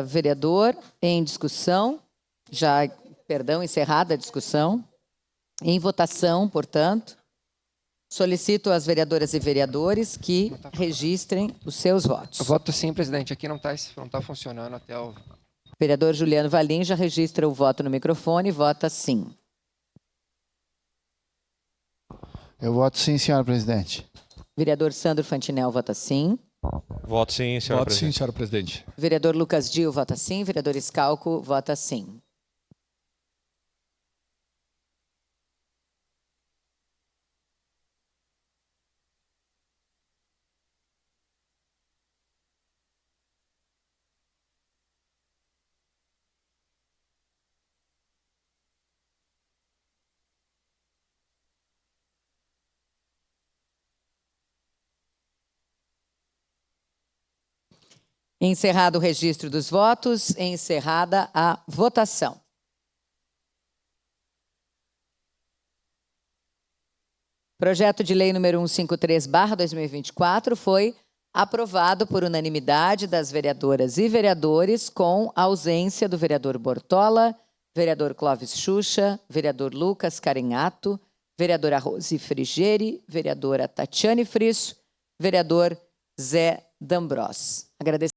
Vereador, em discussão, encerrada a discussão. Em votação, portanto, solicito às vereadoras e vereadores que registrem os seus votos. Eu voto sim, presidente. Aqui não tá funcionando até o... Vereador Juliano Valim já registra o voto no microfone e vota sim. Eu voto sim, senhora presidente. Vereador Sandro Fantinel vota sim. Voto sim, senhora presidente. Voto sim, senhora presidente. Vereador Lucas Dil vota sim. Vereador Scalco vota sim. Encerrado o registro dos votos, encerrada a votação. Projeto de lei número 153/2024 foi aprovado por unanimidade das vereadoras e vereadores, com a ausência do vereador Bortola, vereador Clóvis Xuxa, vereador Lucas Carinhato, vereadora Rose Frigeri, vereadora Tatiane Frisso, vereador Zé D'Ambros. Agradeço.